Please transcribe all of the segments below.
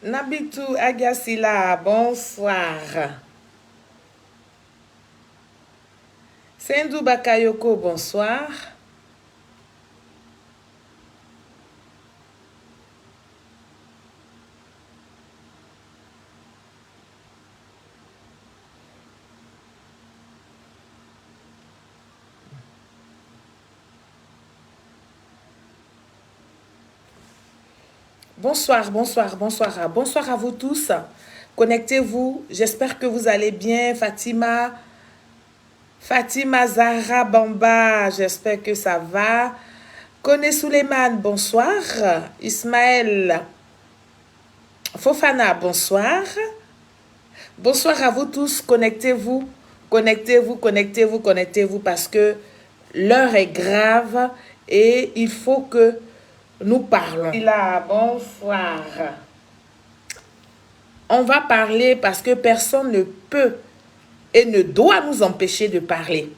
Nabitou Agasila, bonsoir. Sendou Bakayoko, bonsoir. Bonsoir, bonsoir, bonsoir. Bonsoir à vous tous. Connectez-vous. J'espère que vous allez bien. Fatima Zahra Bamba, j'espère que ça va. Kone Suleiman, bonsoir. Ismaël Fofana, bonsoir. Bonsoir à vous tous. Connectez-vous. Connectez-vous, connectez-vous, connectez-vous parce que l'heure est grave et il faut que nous parlons. Là, bonsoir. On va parler parce que personne ne peut et ne doit nous empêcher de parler.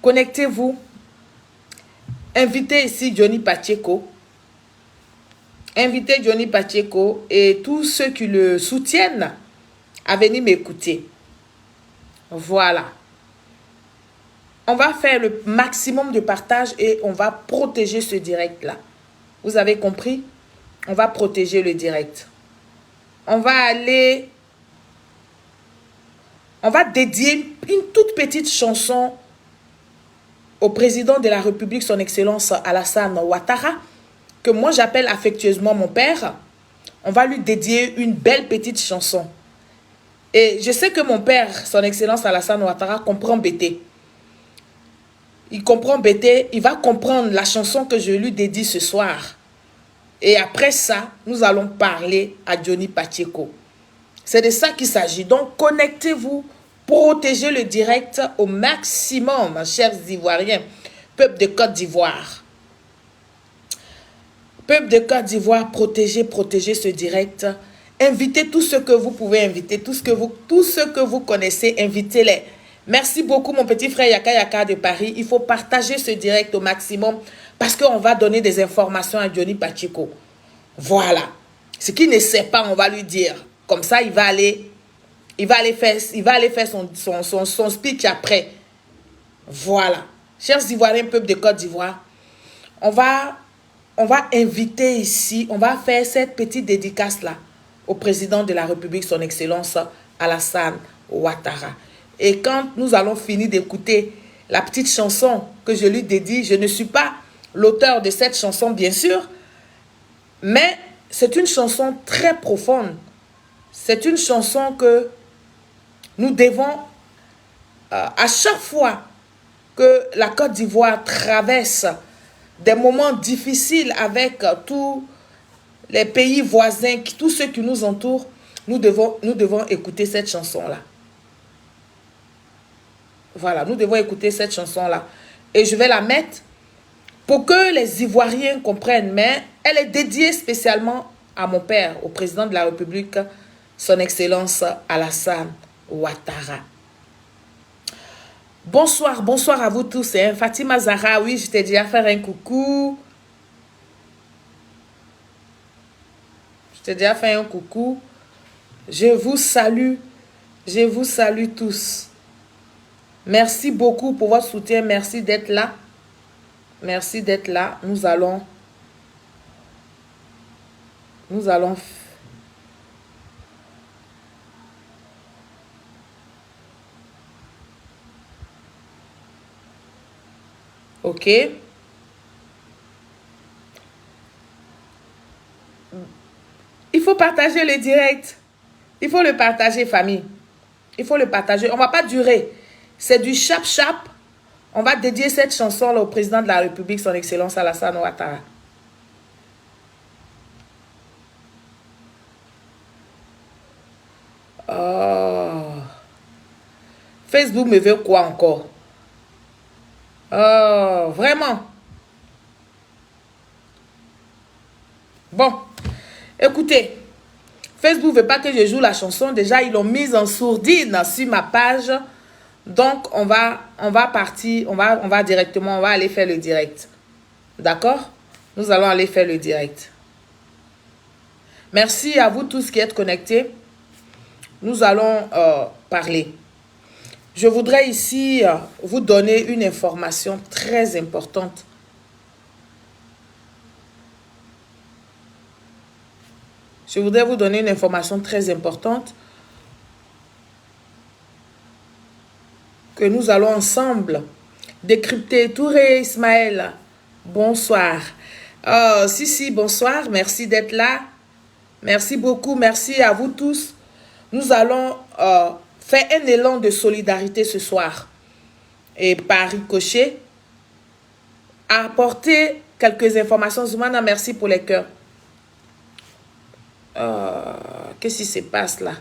Connectez-vous. Invitez ici Johnny Pacheco. Invitez Johnny Pacheco et tous ceux qui le soutiennent à venir m'écouter. Voilà. On va faire le maximum de partage et on va protéger ce direct-là. Vous avez compris? On va protéger le direct. On va dédier une toute petite chanson au président de la République, son Excellence Alassane Ouattara, que moi j'appelle affectueusement mon père. On va lui dédier une belle petite chanson. Et je sais que mon père, son Excellence Alassane Ouattara, comprend BT. Il comprend BT, il va comprendre la chanson que je lui dédie ce soir. Et après ça, nous allons parler à Johnny Pacheco. C'est de ça qu'il s'agit. Donc, connectez-vous, protégez le direct au maximum, chers Ivoiriens, peuple de Côte d'Ivoire. Peuple de Côte d'Ivoire, protégez ce direct. Invitez tous ceux que vous pouvez inviter, tous ceux que vous connaissez, invitez-les. Merci beaucoup, mon petit frère Yaka Yaka de Paris. Il faut partager ce direct au maximum parce qu'on va donner des informations à Johnny Pacheco. Voilà. Ce qu'il ne sait pas, on va lui dire. Comme ça, il va aller faire son speech après. Voilà. Chers Ivoiriens, peuple de Côte d'Ivoire, on va inviter ici, on va faire cette petite dédicace-là au président de la République, son Excellence Alassane Ouattara. Et quand nous allons finir d'écouter la petite chanson que je lui dédie, je ne suis pas l'auteur de cette chanson, bien sûr, mais c'est une chanson très profonde. C'est une chanson que nous devons, à chaque fois que la Côte d'Ivoire traverse des moments difficiles avec tous les pays voisins, tous ceux qui nous entourent, nous devons écouter cette chanson-là. Voilà, nous devons écouter cette chanson-là. Et je vais la mettre pour que les Ivoiriens comprennent. Mais elle est dédiée spécialement à mon père, au président de la République, son Excellence Alassane Ouattara. Bonsoir, bonsoir à vous tous. Hein. Fatima Zahra, oui, je t'ai déjà fait un coucou. Je t'ai déjà fait un coucou. Je vous salue tous. Merci beaucoup pour votre soutien. Merci d'être là. Merci d'être là. Nous allons. OK. Il faut partager le direct. Il faut le partager, famille. Il faut le partager. On ne va pas durer. C'est du chap-chap. On va dédier cette chanson-là au président de la République, son Excellence Alassane Ouattara. Oh. Facebook me veut quoi encore? Oh, vraiment? Bon, écoutez, Facebook ne veut pas que je joue la chanson. Déjà, ils l'ont mise en sourdine sur ma page. Donc, on va directement, on va aller faire le direct. D'accord? Nous allons aller faire le direct. Merci à vous tous qui êtes connectés. Nous allons parler. Je voudrais ici vous donner une information très importante. Je voudrais vous donner une information très importante que nous allons ensemble décrypter. Touré Ismaël, bonsoir. Oh, si, bonsoir. Merci d'être là. Merci beaucoup. Merci à vous tous. Nous allons faire un élan de solidarité ce soir. Et par ricochet, apporter quelques informations. Zoumana, merci pour les cœurs. Qu'est-ce qui se passe là?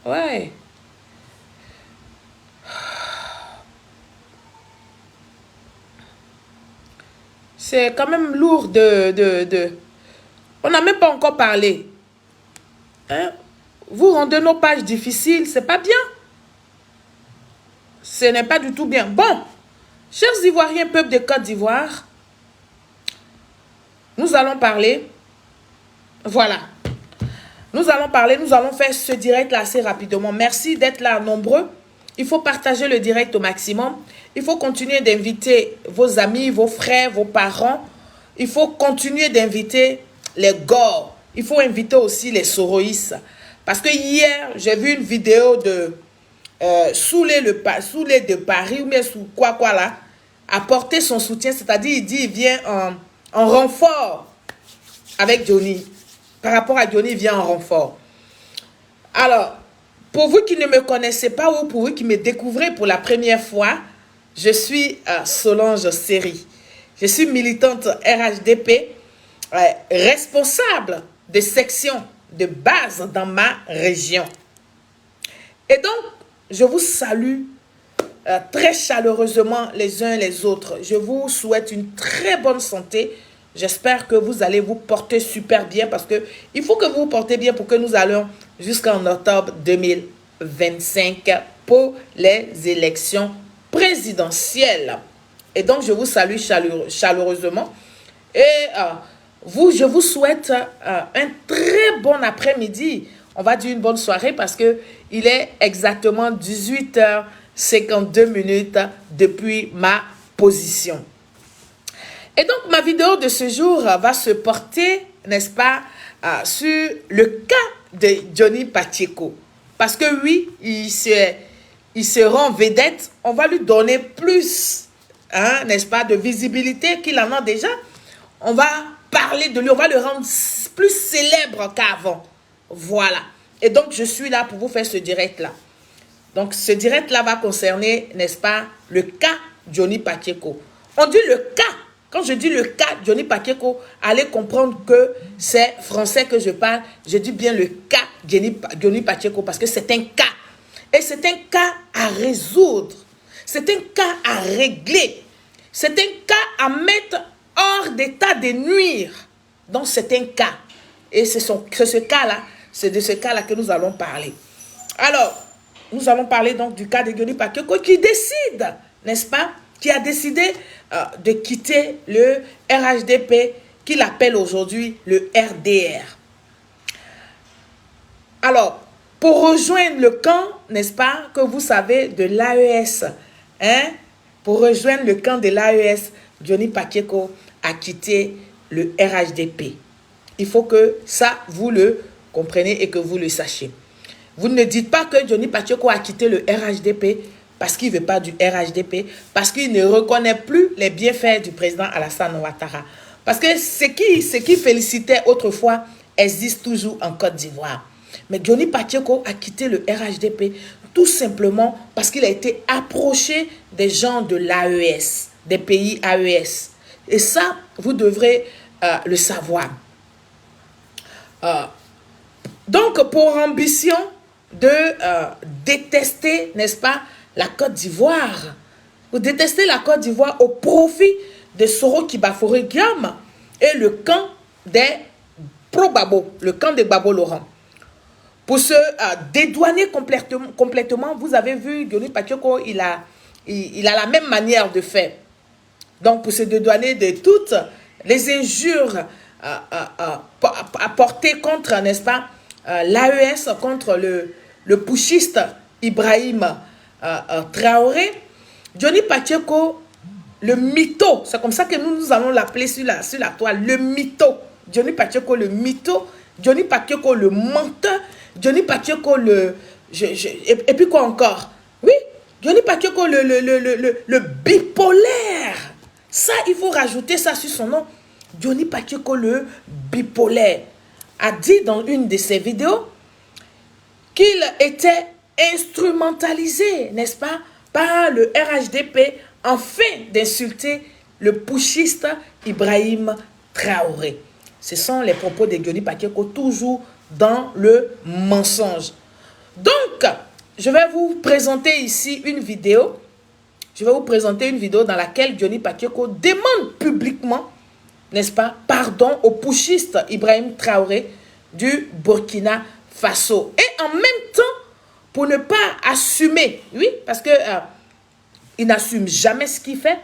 Ouais. C'est quand même lourd On n'a même pas encore parlé. Hein? Vous rendez nos pages difficiles, c'est pas bien. Ce n'est pas du tout bien. Bon, chers Ivoiriens, peuple de Côte d'Ivoire, nous allons parler. Voilà. Nous allons parler, nous allons faire ce direct là assez rapidement. Merci d'être là nombreux. Il faut partager le direct au maximum. Il faut continuer d'inviter vos amis, vos frères, vos parents. Il faut continuer d'inviter les Gors. Il faut inviter aussi les Soroïs. Parce que hier, j'ai vu une vidéo de Soulé de Paris, ou bien sous quoi là, apporter son soutien. C'est-à-dire, il dit, il vient en renfort avec Johnny. Par rapport à Johnny, il vient en renfort. Alors, pour vous qui ne me connaissez pas ou pour vous qui me découvrez pour la première fois, je suis Solange Seri. Je suis militante RHDP, responsable de section de base dans ma région. Et donc, je vous salue très chaleureusement les uns les autres. Je vous souhaite une très bonne santé. J'espère que vous allez vous porter super bien parce que il faut que vous vous portez bien pour que nous allions jusqu'en octobre 2025 pour les élections présidentielles. Et donc, je vous salue chaleureusement. Et je vous souhaite un très bon après-midi. On va dire une bonne soirée parce que il est exactement 18h52 depuis ma position. Et donc, ma vidéo de ce jour va se porter, n'est-ce pas, sur le cas de Johnny Pacheco. Parce que oui, il se rend vedette. On va lui donner plus, hein, n'est-ce pas, de visibilité qu'il en a déjà. On va parler de lui, on va le rendre plus célèbre qu'avant. Voilà. Et donc, je suis là pour vous faire ce direct-là. Donc, ce direct-là va concerner, n'est-ce pas, le cas Johnny Pacheco. On dit le cas. Quand je dis le cas Johnny Pacheco, allez comprendre que c'est français que je parle. Je dis bien le cas Johnny Pacheco parce que c'est un cas. Et c'est un cas à résoudre. C'est un cas à régler. C'est un cas à mettre hors d'état de nuire. Donc c'est un cas. Et c'est ce cas-là, c'est de ce cas-là que nous allons parler. Alors, nous allons parler donc du cas de Johnny Pacheco qui décide, n'est-ce pas, qui a décidé de quitter le RHDP qu'il appelle aujourd'hui le RDR. Alors, pour rejoindre le camp, n'est-ce pas, que vous savez, de l'AES, hein, pour rejoindre le camp de l'AES, Johnny Pacheco a quitté le RHDP. Il faut que ça, vous le compreniez et que vous le sachiez. Vous ne dites pas que Johnny Pacheco a quitté le RHDP parce qu'il ne veut pas du RHDP, parce qu'il ne reconnaît plus les bienfaits du président Alassane Ouattara. Parce que ce qui félicitait autrefois existe toujours en Côte d'Ivoire. Mais Johnny Pacheco a quitté le RHDP tout simplement parce qu'il a été approché des gens de l'AES, des pays AES. Et ça, vous devrez le savoir. Donc, pour ambition de détester, n'est-ce pas, la Côte d'Ivoire. Vous détestez la Côte d'Ivoire au profit de Soro Kibafouré Guillaume et le camp des pro-Babo, le camp des Babo Laurent. Pour se dédouaner complètement, vous avez vu, Johnny Pacheco, il a la même manière de faire. Donc, pour se dédouaner de toutes les injures porté contre, n'est-ce pas, l'AES, contre le putschiste Ibrahim Traoré. Johnny Pacheco, le mytho, c'est comme ça que nous allons l'appeler sur la toile, le mytho. Johnny Pacheco, le mytho. Johnny Pacheco, le menteur. Johnny Pacheco, et puis quoi encore? Oui, Johnny Pacheco, le bipolaire. Ça, il faut rajouter ça sur son nom. Johnny Pacheco, le bipolaire, a dit dans une de ses vidéos qu'il était instrumentalisé, n'est-ce pas, par le RHDP afin d'insulter le putschiste Ibrahim Traoré. Ce sont les propos de Johnny Pacheco, toujours dans le mensonge. Donc, je vais vous présenter ici une vidéo. Je vais vous présenter une vidéo dans laquelle Johnny Pacheco demande publiquement, n'est-ce pas, pardon au putschiste Ibrahim Traoré du Burkina Faso. Et en même temps, pour ne pas assumer, oui, parce que il n'assume jamais ce qu'il fait,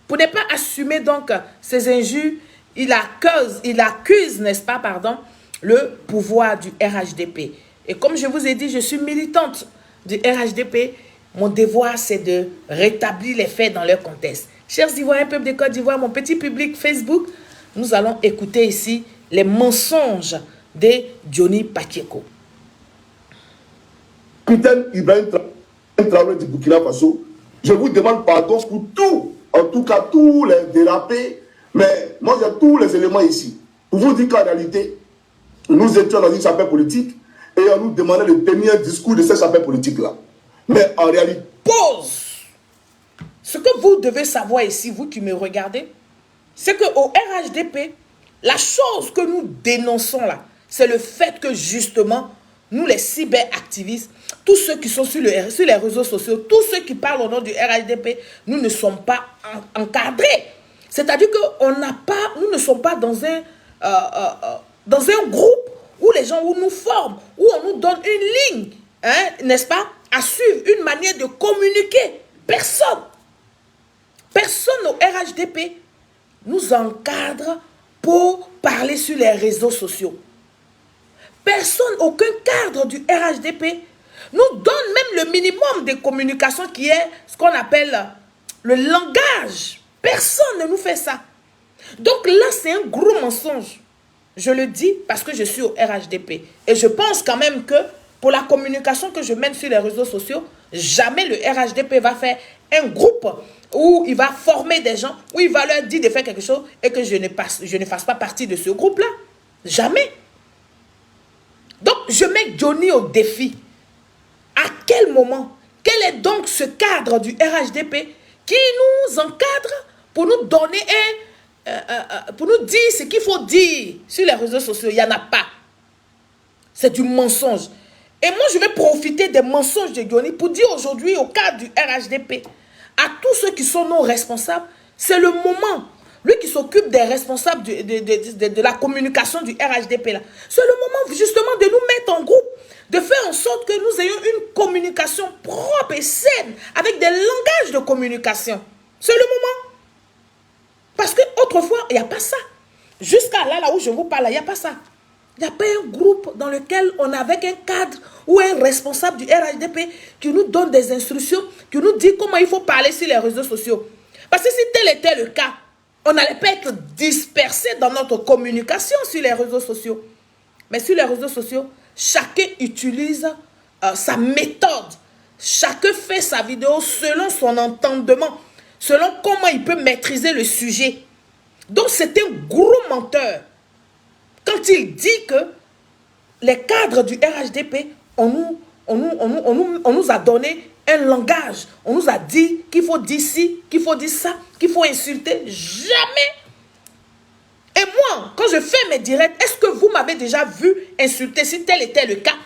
pour ne pas assumer donc ses injures, il accuse, n'est-ce pas, pardon, le pouvoir du RHDP. Et comme je vous ai dit, je suis militante du RHDP. Mon devoir, c'est de rétablir les faits dans leur contexte. Chers Ivoiriens, peuple de Côte d'Ivoire, mon petit public Facebook, nous allons écouter ici les mensonges de Johnny Pacheco. Capitaine Ibrahim Traoré du Burkina Faso, je vous demande pardon pour tout, en tout cas tous les dérapés, mais moi j'ai tous les éléments ici. Pour vous dire qu'en réalité, nous étions dans une chapelle politique et on nous demandait de tenir un discours de cette chapelle politique-là. Mais en réalité... Pause. Ce que vous devez savoir ici, vous qui me regardez, c'est qu'au RHDP, la chose que nous dénonçons là, c'est le fait que justement, nous les cyberactivistes, tous ceux qui sont sur les réseaux sociaux, tous ceux qui parlent au nom du RHDP, nous ne sommes pas encadrés. C'est-à-dire que nous ne sommes pas dans un groupe où les gens nous forment, où on nous donne une ligne, hein, n'est-ce pas, à suivre, une manière de communiquer. Personne au RHDP nous encadre pour parler sur les réseaux sociaux. Personne, aucun cadre du RHDP nous donne même le minimum de communication qui est ce qu'on appelle le langage. Personne ne nous fait ça. Donc là, c'est un gros mensonge. Je le dis parce que je suis au RHDP. Et je pense quand même que pour la communication que je mène sur les réseaux sociaux, jamais le RHDP va faire un groupe où il va former des gens, où il va leur dire de faire quelque chose et que je ne fasse pas partie de ce groupe-là. Jamais. Donc, je mets Johnny au défi. À quel moment? Quel est donc ce cadre du RHDP qui nous encadre pour nous donner pour nous dire ce qu'il faut dire sur les réseaux sociaux? Il n'y en a pas. C'est du mensonge. Et moi, je vais profiter des mensonges de Johnny pour dire aujourd'hui au cadre du RHDP, à tous ceux qui sont nos responsables, c'est le moment. Lui qui s'occupe des responsables de la communication du RHDP, là, c'est le moment justement de nous mettre en groupe, de faire en sorte que nous ayons une communication propre et saine, avec des langages de communication. C'est le moment. Parce qu'autrefois, il n'y a pas ça. Jusqu'à là où je vous parle, il n'y a pas ça. Il n'y a pas un groupe dans lequel on a avec un cadre ou un responsable du RHDP qui nous donne des instructions, qui nous dit comment il faut parler sur les réseaux sociaux. Parce que si tel était le cas, on n'allait pas être dispersé dans notre communication sur les réseaux sociaux. Mais sur les réseaux sociaux, chacun utilise sa méthode. Chacun fait sa vidéo selon son entendement, selon comment il peut maîtriser le sujet. Donc c'est un gros menteur. Quand il dit que les cadres du RHDP, on nous a donné un langage. On nous a dit qu'il faut dire ci, qu'il faut dire ça, qu'il faut insulter. Jamais. Et moi, quand je fais mes directs, est-ce que vous m'avez déjà vu insulter si tel était le cas?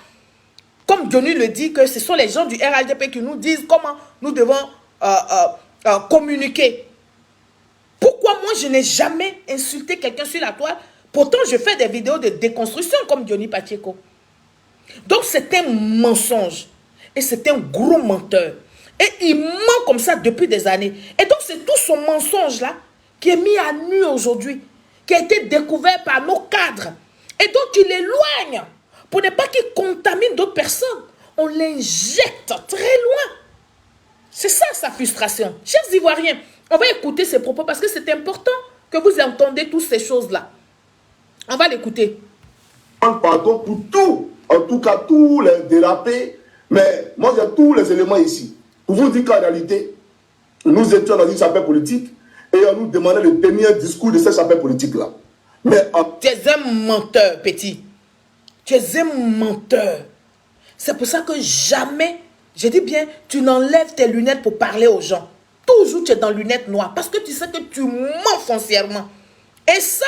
Comme Johnny le dit, que ce sont les gens du RHDP qui nous disent comment nous devons communiquer. Pourquoi moi, je n'ai jamais insulté quelqu'un sur la toile? Pourtant, je fais des vidéos de déconstruction comme Johnny Pacheco. Donc, c'est un mensonge. Et c'est un gros menteur. Et il ment comme ça depuis des années. Et donc, c'est tout son mensonge-là qui est mis à nu aujourd'hui. qui a été découvert par nos cadres. Et donc, il l'éloigne pour ne pas qu'il contamine d'autres personnes. On l'injecte très loin. C'est ça, sa frustration. Chers Ivoiriens, on va écouter ces propos parce que c'est important que vous entendez toutes ces choses-là. On va l'écouter. Pardon pour tout, en tout cas tous les dérapés, mais moi j'ai tous les éléments ici. Pour vous dire qu'en réalité, nous étions dans une chapelle politique et on nous demandait de tenir un discours de cette chapelle politique-là. Mais tu es un menteur, petit. Tu es un menteur. C'est pour ça que jamais, je dis bien, tu n'enlèves tes lunettes pour parler aux gens. Toujours tu es dans lunettes noires parce que tu sais que tu mens foncièrement. Et ça,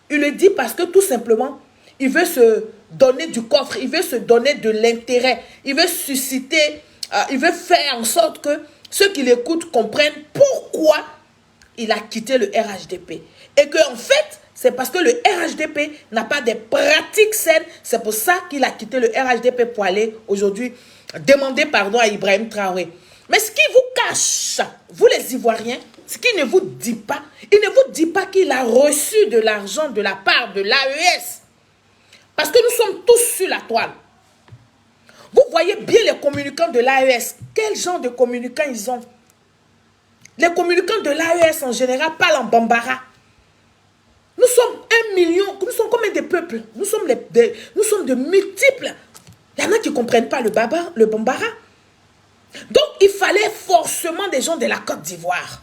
il le dit parce que tout simplement, il veut se donner du coffre, il veut se donner de l'intérêt, il veut susciter, il veut faire en sorte que ceux qui l'écoutent comprennent pourquoi il a quitté le RHDP. Et qu'en fait, c'est parce que le RHDP n'a pas de pratiques saines. C'est pour ça qu'il a quitté le RHDP pour aller aujourd'hui demander pardon à Ibrahim Traoré. Mais ce qu'il vous cache, vous les Ivoiriens, ce qu'il ne vous dit pas, il ne vous dit pas qu'il a reçu de l'argent de la part de l'AES. Parce que nous sommes tous sur la toile. Vous voyez bien les communicants de l'AES. Quel genre de communicants ils ont? Les communicants de l'AES en général parlent en bambara. Nous sommes 1 million, nous sommes combien de peuples? Nous sommes de multiples. Il y en a qui ne comprennent pas le bambara. Donc, il fallait forcément des gens de la Côte d'Ivoire.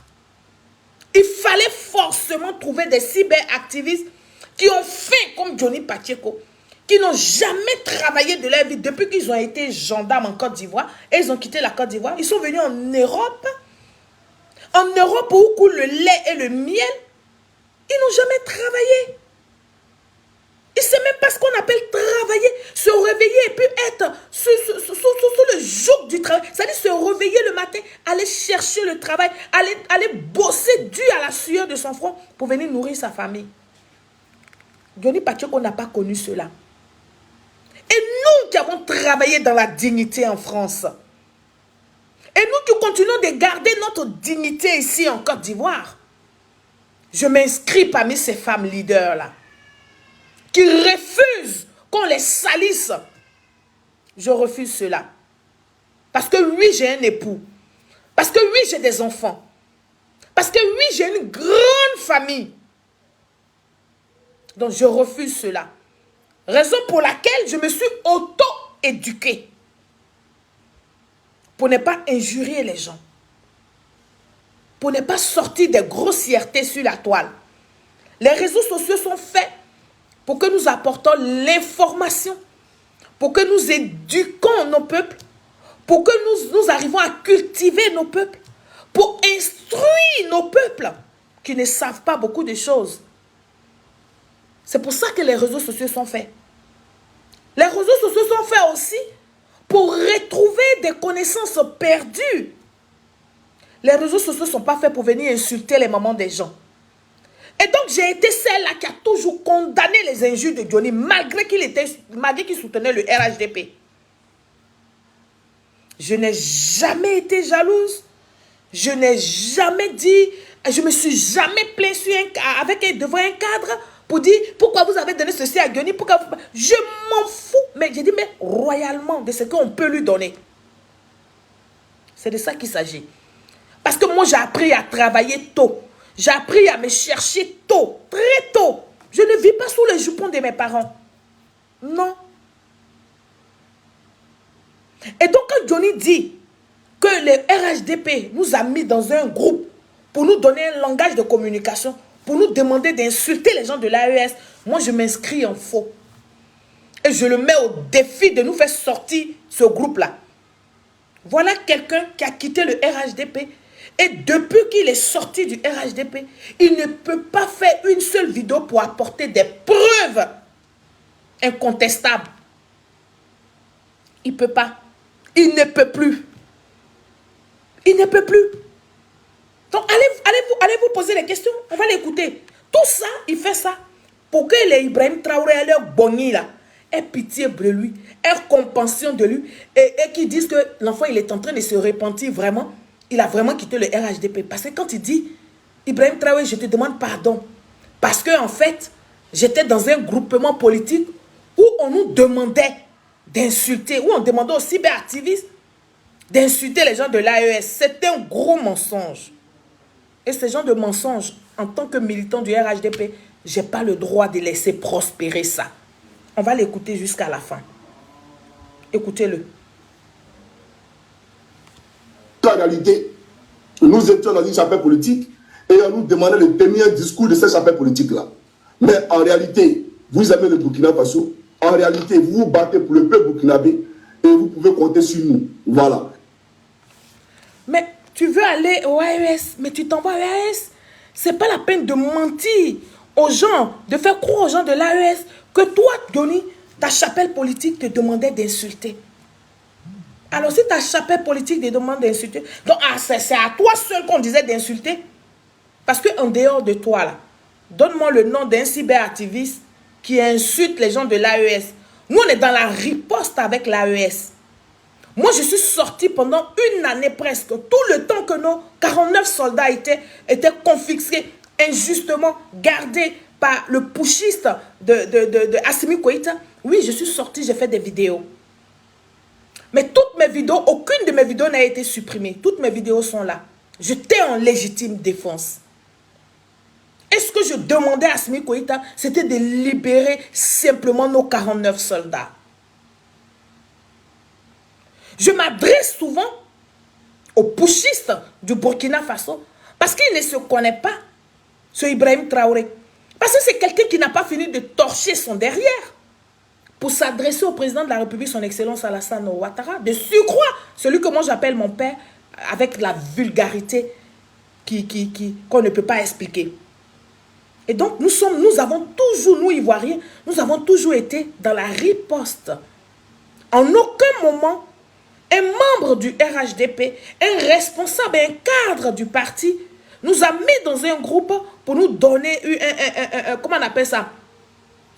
Il fallait forcément trouver des cyberactivistes qui ont fait comme Johnny Pacheco, qui n'ont jamais travaillé de leur vie depuis qu'ils ont été gendarmes en Côte d'Ivoire et ils ont quitté la Côte d'Ivoire. Ils sont venus en Europe où coule le lait et le miel. Ils n'ont jamais travaillé. Ils ne savent même pas ce qu'on appelle travailler. Se réveiller et puis être sous le joug du travail. C'est-à-dire se réveiller le matin, aller chercher le travail, aller bosser dû à la sueur de son front pour venir nourrir sa famille. Johnny Pacheco n'a pas connu cela. Et nous qui avons travaillé dans la dignité en France, et nous qui continuons de garder notre dignité ici en Côte d'Ivoire, je m'inscris parmi ces femmes leaders-là, qui refusent qu'on les salisse. Je refuse cela. Parce que oui, j'ai un époux. Parce que oui, j'ai des enfants. Parce que oui, j'ai une grande famille. Donc, je refuse cela. Raison pour laquelle je me suis auto-éduquée. Pour ne pas injurier les gens. Pour ne pas sortir des grossièretés sur la toile. Les réseaux sociaux sont faits pour que nous apportons l'information, pour que nous éduquons nos peuples, pour que nous arrivons à cultiver nos peuples, pour instruire nos peuples qui ne savent pas beaucoup de choses. C'est pour ça que les réseaux sociaux sont faits. Les réseaux sociaux sont faits aussi pour retrouver des connaissances perdues. Les réseaux sociaux ne sont pas faits pour venir insulter les mamans des gens. Et donc, j'ai été celle-là qui a toujours condamné les injures de Johnny, malgré qu'il soutenait le RHDP. Je n'ai jamais été jalouse. Je n'ai jamais dit, je ne me suis jamais plaint devant un cadre pour dire pourquoi vous avez donné ceci à Johnny. Je m'en fous. Mais j'ai dit, mais royalement, de ce qu'on peut lui donner. C'est de ça qu'il s'agit. Parce que moi, j'ai appris à travailler tôt. J'ai appris à me chercher tôt, très tôt. Je ne vis pas sous les jupons de mes parents. Non. Et donc, quand Johnny dit que le RHDP nous a mis dans un groupe pour nous donner un langage de communication, pour nous demander d'insulter les gens de l'AES, moi, je m'inscris en faux. Et je le mets au défi de nous faire sortir ce groupe-là. Voilà quelqu'un qui a quitté le RHDP. Et depuis qu'il est sorti du RHDP, il ne peut pas faire une seule vidéo pour apporter des preuves incontestables. Il ne peut pas. Il ne peut plus. Il ne peut plus. Donc, allez vous poser les questions. On va l'écouter. Tout ça, il fait ça pour que les Ibrahim Traoré, leur boni là, aient pitié de lui, aient compassion de lui et qu'ils disent que l'enfant, il est en train de se repentir vraiment. Il a vraiment quitté le RHDP. Parce que quand il dit, Ibrahim Traoré, je te demande pardon. Parce que en fait, j'étais dans un groupement politique où on nous demandait d'insulter, où on demandait aux cyberactivistes d'insulter les gens de l'AES. C'était un gros mensonge. Et ce genre de mensonge, en tant que militant du RHDP, je n'ai pas le droit de laisser prospérer ça. On va l'écouter jusqu'à la fin. Écoutez-le. En réalité, nous étions dans une chapelle politique et on nous demandait de tenir un discours de cette chapelle politique-là. Mais en réalité, vous aimez le Burkina Faso, en réalité, vous vous battez pour le peuple burkinabé et vous pouvez compter sur nous. Voilà. Mais tu veux aller au AES, mais tu t'envoies à l'AES. C'est pas la peine de mentir aux gens, de faire croire aux gens de l'AES que toi, Johnny, ta chapelle politique te demandait d'insulter. Alors si ta chapelle politique te demande d'insulter, donc c'est à toi seul qu'on disait d'insulter. Parce qu'en dehors de toi, là, donne-moi le nom d'un cyberactiviste qui insulte les gens de l'AES. Nous, on est dans la riposte avec l'AES. Moi, je suis sorti pendant une année presque, tout le temps que nos 49 soldats étaient confisqués, injustement gardés par le putschiste de Assimi Goïta. Oui, je suis sorti, j'ai fait des vidéos. Mais toutes mes vidéos, aucune de mes vidéos n'a été supprimée. Toutes mes vidéos sont là. J'étais en légitime défense. Et ce que je demandais à Assimi Goïta, c'était de libérer simplement nos 49 soldats. Je m'adresse souvent aux putschistes du Burkina Faso parce qu'il ne se connaît pas, ce Ibrahim Traoré. Parce que c'est quelqu'un qui n'a pas fini de torcher son derrière pour s'adresser au président de la République, son Excellence Alassane Ouattara. De surcroît, celui que moi j'appelle mon père, avec la vulgarité qu'on ne peut pas expliquer. Et donc nous avons toujours, nous Ivoiriens, nous avons toujours été dans la riposte. En aucun moment, un membre du RHDP, un responsable, un cadre du parti, nous a mis dans un groupe pour nous donner comment on appelle ça,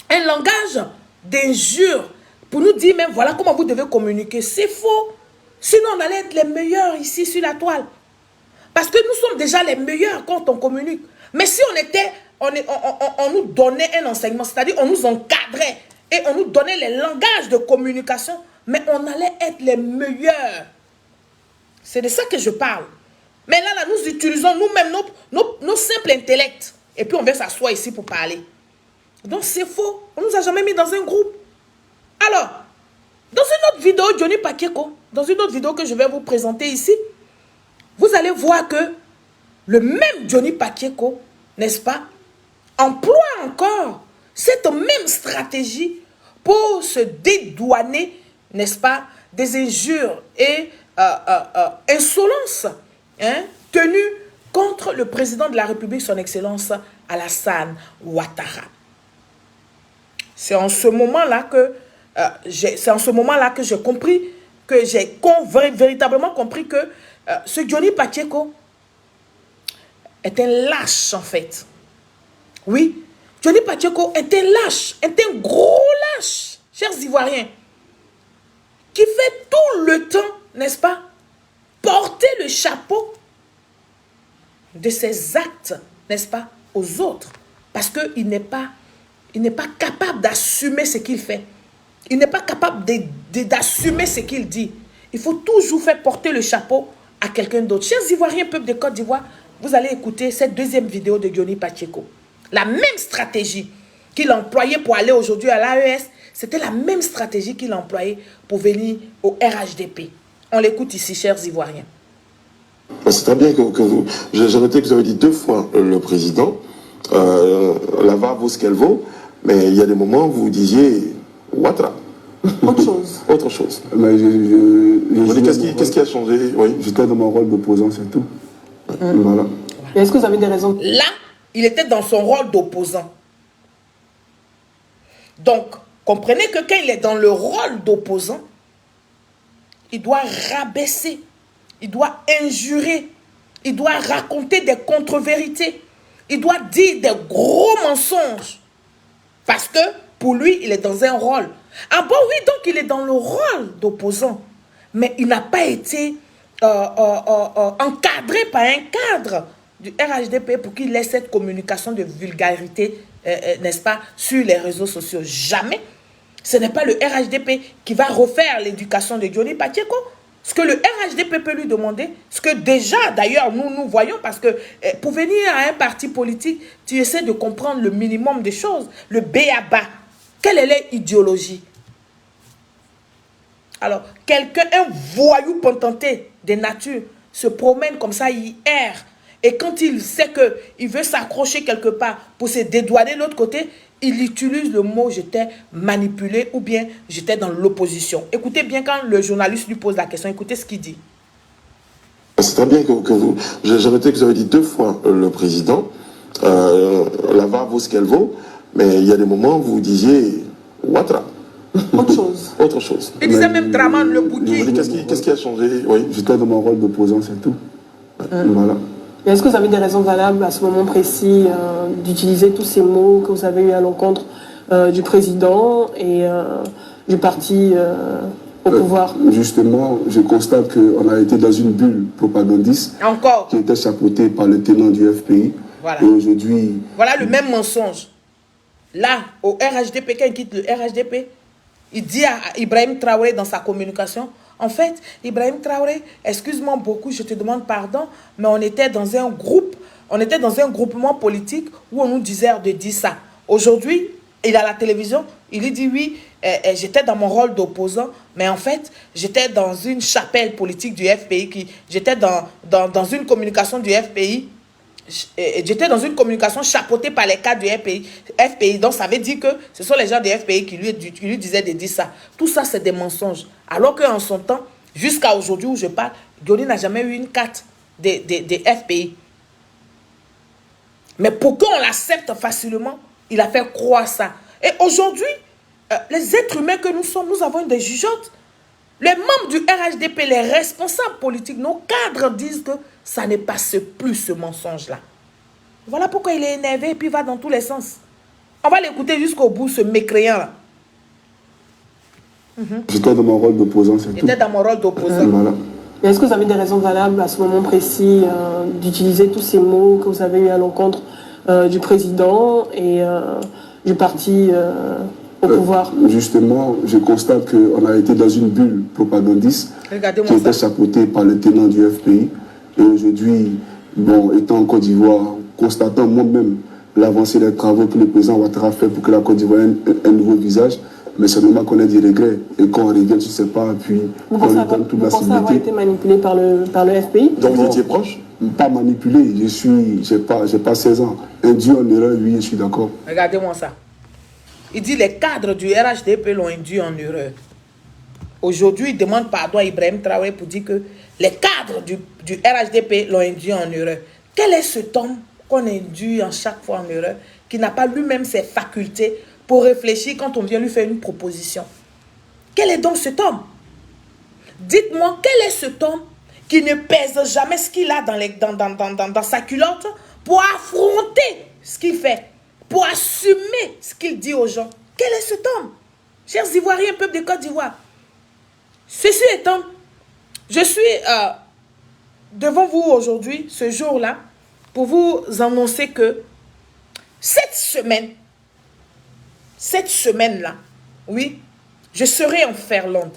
un langage d'injure, pour nous dire même voilà comment vous devez communiquer. C'est faux. Sinon on allait être les meilleurs ici sur la toile. Parce que nous sommes déjà les meilleurs quand on communique. Mais si on nous donnait un enseignement, c'est-à-dire on nous encadrait et on nous donnait les langages de communication, mais on allait être les meilleurs. C'est de ça que je parle. Mais là, nous utilisons nous-mêmes nos simples intellects. Et puis on vient s'asseoir ici pour parler. Donc c'est faux. On ne nous a jamais mis dans un groupe. Alors, dans une autre vidéo, Johnny Pacheco, dans une autre vidéo que je vais vous présenter ici, vous allez voir que le même Johnny Pacheco, n'est-ce pas, emploie encore cette même stratégie pour se dédouaner, n'est-ce pas, des injures et insolences tenues contre le président de la République, son Excellence Alassane Ouattara. C'est en ce moment-là que j'ai compris, que j'ai véritablement compris que ce Johnny Pacheco est un lâche en fait. Oui, Johnny Pacheco est un lâche, est un gros lâche, chers Ivoiriens, qui fait tout le temps, n'est-ce pas, porter le chapeau de ses actes, n'est-ce pas, aux autres. Parce qu'il n'est pas capable d'assumer ce qu'il fait. Il n'est pas capable d'assumer ce qu'il dit. Il faut toujours faire porter le chapeau à quelqu'un d'autre. Chers Ivoiriens, peuple de Côte d'Ivoire, vous allez écouter cette deuxième vidéo de Johnny Pacheco. La même stratégie qu'il employait pour aller aujourd'hui à l'AES, c'était la même stratégie qu'il employait pour venir au RHDP. On l'écoute ici, chers Ivoiriens. C'est très bien que vous... J'ai noté que vous avez dit 2 fois le président. La VAR vaut ce qu'elle vaut, mais il y a des moments où vous disiez Ouattara. Autre chose. Autre chose. Qu'est-ce qui a changé? Oui. J'étais dans mon rôle d'opposant, c'est tout. Voilà. Est-ce que vous avez des raisons? Là, il était dans son rôle d'opposant. Donc, comprenez que quand il est dans le rôle d'opposant, il doit rabaisser, il doit injurer, il doit raconter des contre-vérités, il doit dire des gros mensonges. Parce que pour lui, il est dans un rôle. Ah bon, oui, donc il est dans le rôle d'opposant. Mais il n'a pas été encadré par un cadre du RHDP pour qu'il laisse cette communication de vulgarité, n'est-ce pas, sur les réseaux sociaux. Jamais. Ce n'est pas le RHDP qui va refaire l'éducation de Johnny Pacheco. Ce que le RHDP peut lui demander, ce que déjà, d'ailleurs, nous voyons, parce que pour venir à un parti politique, tu essaies de comprendre le minimum des choses, le b.a.-ba. Quelle est leur idéologie? Alors, quelqu'un, un voyou contenté des natures, se promène comme ça, il erre. Et quand il sait qu'il veut s'accrocher quelque part pour se dédouaner de l'autre côté, il utilise le mot « j'étais manipulé » ou bien « j'étais dans l'opposition ». Écoutez bien quand le journaliste lui pose la question, écoutez ce qu'il dit. C'est très bien que vous... J'ai noté que vous avez dit 2 fois le président. La VAR vaut ce qu'elle vaut, mais il y a des moments où vous disiez « Ouattara ». Autre chose. Autre chose. Il disait même Draman le bouquet. Qu'est-ce qui a changé? Oui. J'étais dans mon rôle d'opposant, c'est tout. Voilà. Est-ce que vous avez des raisons valables à ce moment précis d'utiliser tous ces mots que vous avez eu à l'encontre du président et du parti au pouvoir? Justement, je constate qu'on a été dans une bulle propagandiste Encore. Qui était chapeautée par le tenant du FPI. Voilà. Et aujourd'hui... Voilà le même mensonge. Là, au RHDP, quand il quitte le RHDP, il dit à Ibrahim Traoré dans sa communication, en fait, Ibrahim Traoré, excuse-moi beaucoup, je te demande pardon, mais on était dans un groupe, on était dans un groupement politique où on nous disait de dire ça. Aujourd'hui, il est à la télévision, il dit oui, j'étais dans mon rôle d'opposant, mais en fait, j'étais dans une chapelle politique du FPI, j'étais dans une communication du FPI, j'étais dans une communication chapeautée par les cadres du FPI. Donc ça veut dire que ce sont les gens du FPI qui lui disaient de dire ça. Tout ça, c'est des mensonges. Alors qu'en son temps, jusqu'à aujourd'hui où je parle, Johnny n'a jamais eu une carte des FPI. Mais pour qu'on l'accepte facilement, il a fait croire ça. Et aujourd'hui, les êtres humains que nous sommes, nous avons des jugeotes. Les membres du RHDP, les responsables politiques, nos cadres disent que ça ne passe plus ce mensonge-là. Voilà pourquoi il est énervé et puis il va dans tous les sens. On va l'écouter jusqu'au bout, ce mécréant-là. J'étais dans mon rôle d'opposant, c'est tout. J'étais dans mon rôle d'opposant. Voilà. Est-ce que vous avez des raisons valables à ce moment précis d'utiliser tous ces mots que vous avez eu à l'encontre du président et du parti au pouvoir? Justement, je constate qu'on a été dans une bulle propagandiste qui était chapeautée par le tenant du FPI. Et aujourd'hui, bon, étant en Côte d'Ivoire, constatant moi-même l'avancée des travaux que le président Ouattara fait pour que la Côte d'Ivoire ait un nouveau visage, mais c'est normal qu'on ait des regrets. Et quand on regrette, je ne sais pas, puis vous pensez avoir été manipulé par le FPI? Donc vous étiez proche? Pas manipulé, j'ai pas 16 ans. Induit en erreur, oui, je suis d'accord. Regardez-moi ça. Il dit les cadres du RHDP l'ont induit en erreur. Aujourd'hui, il demande pardon à Ibrahim Traoré pour dire que les cadres du RHDP l'ont induit en erreur. Quel est cet homme qu'on induit en chaque fois en erreur, qui n'a pas lui-même ses facultés pour réfléchir quand on vient lui faire une proposition? Quel est donc cet homme? Dites-moi, quel est cet homme qui ne pèse jamais ce qu'il a dans sa culotte pour affronter ce qu'il fait, pour assumer ce qu'il dit aux gens? Quel est cet homme? Chers Ivoiriens, peuple de Côte d'Ivoire, ceci étant, je suis devant vous aujourd'hui, ce jour-là, pour vous annoncer que cette semaine-là, oui, je serai en Ferlande.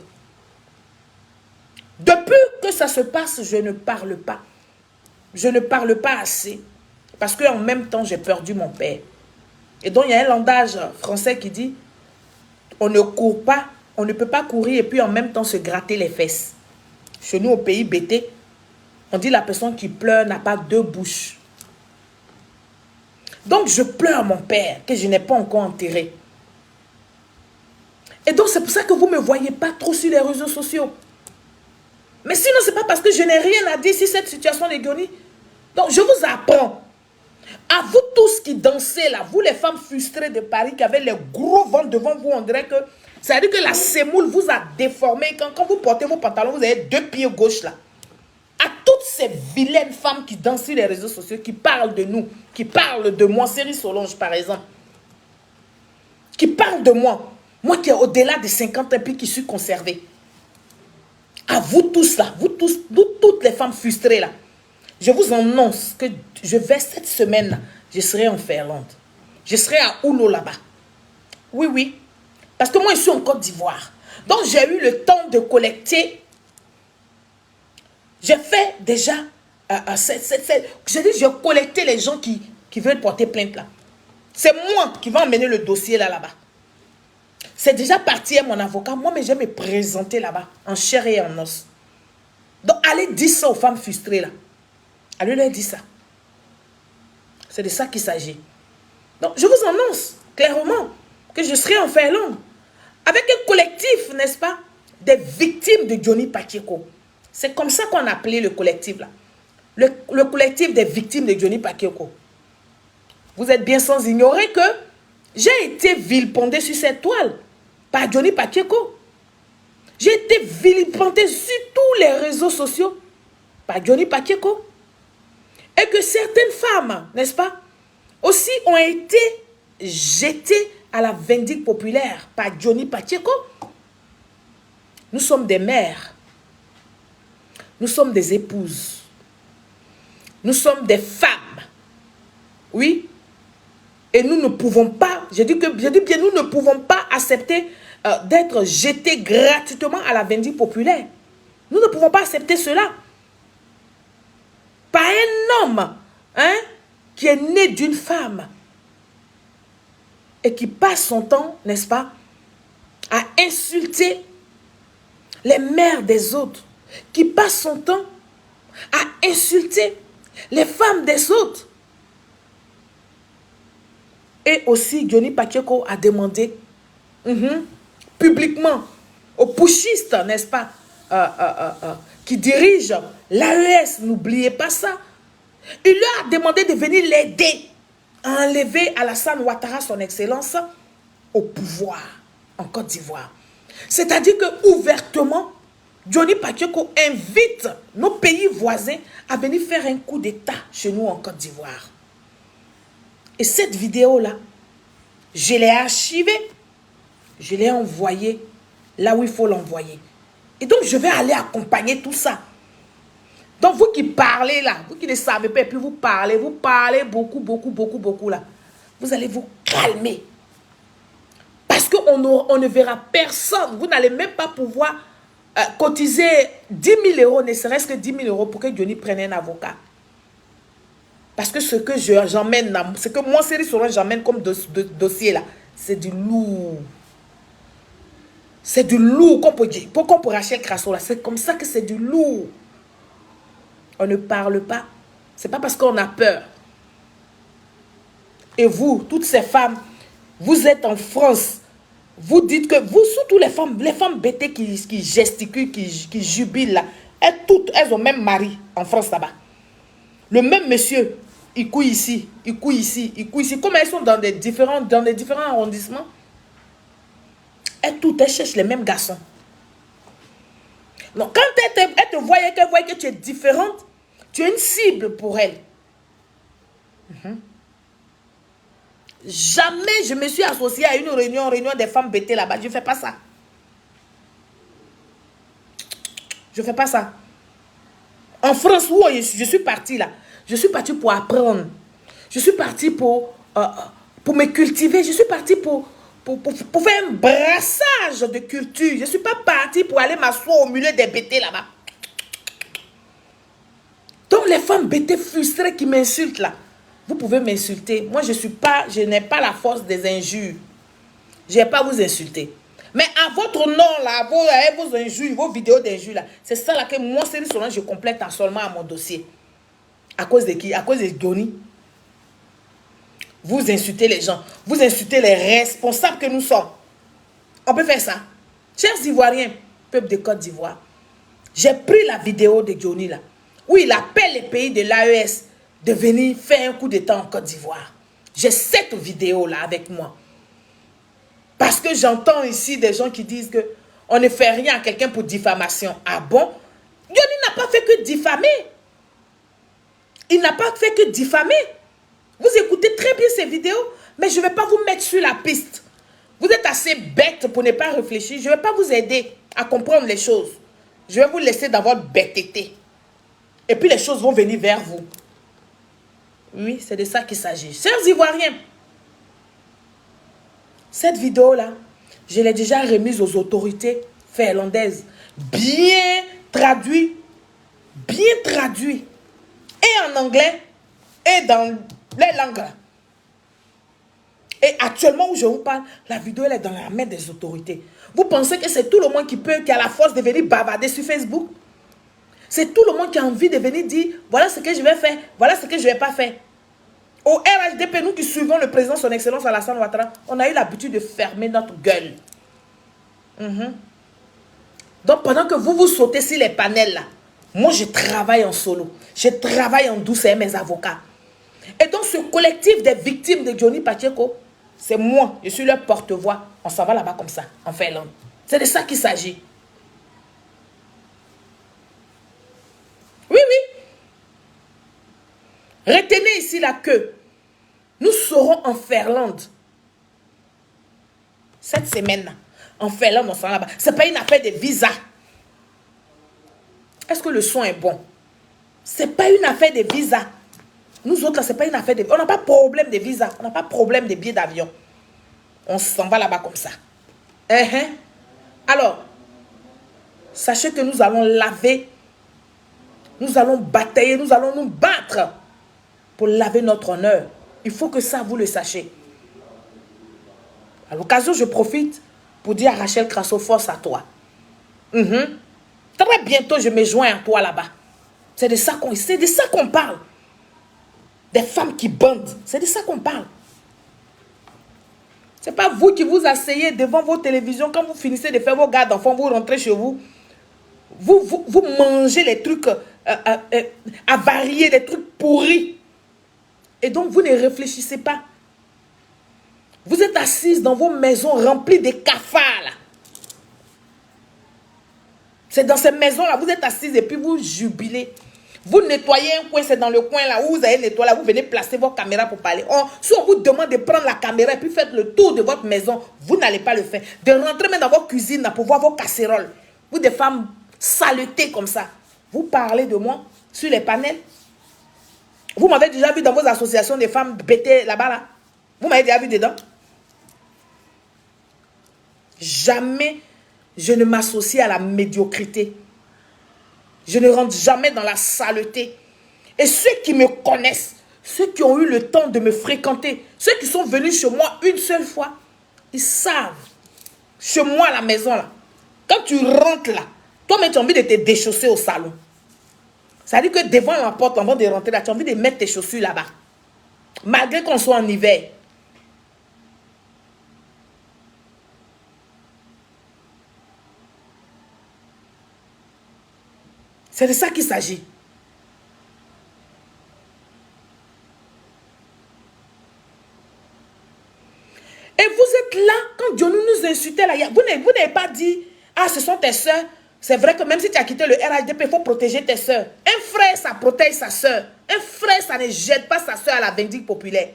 Depuis que ça se passe, je ne parle pas. Je ne parle pas assez. Parce qu'en même temps, j'ai perdu mon père. Et donc, il y a un langage français qui dit, on ne court pas, on ne peut pas courir et puis en même temps se gratter les fesses. Chez nous, au pays BT, on dit la personne qui pleure n'a pas 2 bouches. Donc, je pleure mon père, que je n'ai pas encore enterré. Et donc, c'est pour ça que vous ne me voyez pas trop sur les réseaux sociaux. Mais sinon, ce n'est pas parce que je n'ai rien à dire sur cette situation de Johnny. Donc, je vous apprends. À vous tous qui dansez là, vous les femmes frustrées de Paris qui avez les gros ventres devant vous, on dirait que... C'est-à-dire que la sémoule vous a déformé. Quand vous portez vos pantalons, vous avez 2 pieds gauche là. À toutes ces vilaines femmes qui dansent sur les réseaux sociaux, qui parlent de nous, qui parlent de moi, Série Solange par exemple, qui parlent de moi, moi qui est au-delà de 50 ans et puis qui suis conservée. À vous tous là, vous tous, toutes les femmes frustrées là, Je vous annonce que je vais cette semaine, je serai en Finlande. Je serai à Oulo là-bas. Oui, oui. Parce que moi, je suis en Côte d'Ivoire. Donc, j'ai eu le temps de collecter. J'ai fait déjà... j'ai collecté les gens qui veulent porter plainte là. C'est moi qui vais emmener le dossier là-bas. C'est déjà parti à mon avocat. Moi, mais je vais me présenter là-bas, en chair et en os. Donc, allez dire ça aux femmes frustrées là. Allez leur dire ça. C'est de ça qu'il s'agit. Donc, je vous annonce clairement que je serai en Finlande avec un collectif, n'est-ce pas, des victimes de Johnny Pacheco. C'est comme ça qu'on appelait le collectif là. Le collectif des victimes de Johnny Pacheco. Vous êtes bien sans ignorer que j'ai été vilipendé sur cette toile par Johnny Pacheco. J'ai été vilipendé sur tous les réseaux sociaux par Johnny Pacheco. Et que certaines femmes, n'est-ce pas, aussi ont été jetées à la vindicte populaire par Johnny Pacheco. Nous sommes des mères. Nous sommes des épouses. Nous sommes des femmes. Oui. Et nous ne pouvons pas, je dis bien, nous ne pouvons pas accepter d'être jetés gratuitement à la vindicte populaire. Nous ne pouvons pas accepter cela. Par un homme qui est né d'une femme et qui passe son temps, n'est-ce pas, à insulter les mères des autres, qui passe son temps à insulter les femmes des autres. Et aussi, Johnny Pacheco a demandé publiquement aux pushistes, n'est-ce pas, qui dirigent l'AES, n'oubliez pas ça. Il leur a demandé de venir l'aider à enlever Alassane Ouattara, son excellence, au pouvoir en Côte d'Ivoire. C'est-à-dire que ouvertement, Johnny Pacheco invite nos pays voisins à venir faire un coup d'État chez nous en Côte d'Ivoire. Et cette vidéo-là, je l'ai archivée, je l'ai envoyée là où il faut l'envoyer. Et donc, je vais aller accompagner tout ça. Donc, vous qui parlez là, vous qui ne savez pas, et puis vous parlez beaucoup là. Vous allez vous calmer. Parce qu'on ne verra personne. Vous n'allez même pas pouvoir cotiser 10 000 €, ne serait-ce que 10 000 € pour que Johnny prenne un avocat. Parce que ce que j'emmène, ce que moi, Série Solange, j'emmène comme dossier là, c'est du lourd. C'est du lourd, comme pour Rachel Crasso là. C'est comme ça que c'est du lourd. On ne parle pas. C'est pas parce qu'on a peur. Et vous, toutes ces femmes, vous êtes en France. Vous dites que vous, surtout les femmes bêtées qui gesticulent, qui jubilent là, elles ont même mari en France là-bas. Le même monsieur, il couille ici, il couille ici, il couille ici. Comme elles sont dans des différents arrondissements, elles cherchent les mêmes garçons. Donc, quand elle te voit, que tu es différente, tu es une cible pour elle. Jamais je me suis associée à une réunion des femmes bêtées là-bas. Je ne fais pas ça. Je ne fais pas ça. En France, où je suis partie là, je suis partie pour apprendre. Je suis partie pour me cultiver. Je suis partie pour faire un brassage de culture. Je ne suis pas partie pour aller m'asseoir au milieu des bêtés là-bas. Donc les femmes bêtées frustrées qui m'insultent là, vous pouvez m'insulter. Moi, je n'ai pas la force des injures. Je ne vais pas vous insulter. Mais à votre nom là, vos injures, vos vidéos d'injures là, c'est ça là que moi, Série Solange, je complète seulement à mon dossier. À cause de qui? À cause de Johnny. Vous insultez les gens. Vous insultez les responsables que nous sommes. On peut faire ça. Chers Ivoiriens, peuple de Côte d'Ivoire, j'ai pris la vidéo de Johnny là, où il appelle les pays de l'AES de venir faire un coup d'État en Côte d'Ivoire. J'ai cette vidéo là avec moi. Parce que j'entends ici des gens qui disent que on ne fait rien à quelqu'un pour diffamation. Ah bon? Johnny n'a pas fait que diffamer. Il n'a pas fait que diffamer. Vous écoutez très bien ces vidéos, mais je ne vais pas vous mettre sur la piste. Vous êtes assez bête pour ne pas réfléchir. Je ne vais pas vous aider à comprendre les choses. Je vais vous laisser dans votre bêteté. Et puis les choses vont venir vers vous. Oui, c'est de ça qu'il s'agit. Chers Ivoiriens, cette vidéo-là, je l'ai déjà remise aux autorités finlandaises. Bien traduit. Bien traduit. Et en anglais, et dans les langues. Et actuellement où je vous parle, la vidéo elle est dans la main des autorités. Vous pensez que c'est tout le monde qui a la force de venir bavarder sur Facebook? C'est tout le monde qui a envie de venir dire, voilà ce que je vais faire, voilà ce que je ne vais pas faire. Au RHDP, nous qui suivons le président, son excellence Alassane Ouattara, on a eu l'habitude de fermer notre gueule. Donc pendant que vous vous sautez sur les panels là, moi je travaille en solo, je travaille en douce avec mes avocats. Et donc ce collectif des victimes de Johnny Pacheco, c'est moi, je suis leur porte-voix. On s'en va là-bas comme ça, en Finlande. C'est de ça qu'il s'agit. Oui, oui. Retenez ici là que nous serons en Finlande. Cette semaine-là, en Finlande, on s'en va là-bas. Ce n'est pas une affaire de visa. Est-ce que le son est bon? Ce n'est pas une affaire de visa. Nous autres, là, ce n'est pas une affaire de... On n'a pas de problème de visa. On n'a pas de problème de billets d'avion. On s'en va là-bas comme ça. Alors, sachez que nous allons laver. Nous allons batailler. Nous allons nous battre pour laver notre honneur. Il faut que ça, vous le sachiez. À l'occasion, je profite pour dire à Rachel Crasso, force à toi. Très bientôt, je me joins à toi là-bas. C'est de ça qu'on parle. Des femmes qui bandent. C'est de ça qu'on parle. Ce n'est pas vous qui vous asseyez devant vos télévisions. Quand vous finissez de faire vos gardes d'enfants, vous rentrez chez vous. Vous mangez les trucs avariés, des trucs pourris. Et donc, vous ne réfléchissez pas. Vous êtes assises dans vos maisons remplies de cafards. Là. C'est dans ces maisons-là, vous êtes assises et puis vous jubilez. Vous nettoyez un coin, c'est dans le coin là où vous allez nettoyer, là, vous venez placer vos caméras pour parler. Si on vous demande de prendre la caméra et puis faites le tour de votre maison, vous n'allez pas le faire. De rentrer même dans votre cuisine là, pour voir vos casseroles. Vous des femmes salutées comme ça. Vous parlez de moi sur les panels. Vous m'avez déjà vu dans vos associations des femmes bêtées là-bas là. Vous m'avez déjà vu dedans. Jamais je ne m'associe à la médiocrité. Je ne rentre jamais dans la saleté. Et ceux qui me connaissent, ceux qui ont eu le temps de me fréquenter, ceux qui sont venus chez moi une seule fois, ils savent. Chez moi à la maison là, quand tu rentres là, toi-même tu as envie de te déchausser au salon. Ça veut dire que devant la porte, avant de rentrer là, tu as envie de mettre tes chaussures là-bas. Malgré qu'on soit en hiver. C'est de ça qu'il s'agit. Et vous êtes là, quand Johnny nous insultait là, vous n'avez pas dit, ah ce sont tes soeurs. C'est vrai que même si tu as quitté le RHDP, il faut protéger tes soeurs. Un frère, ça protège sa soeur. Un frère, ça ne jette pas sa soeur à la vindicte populaire.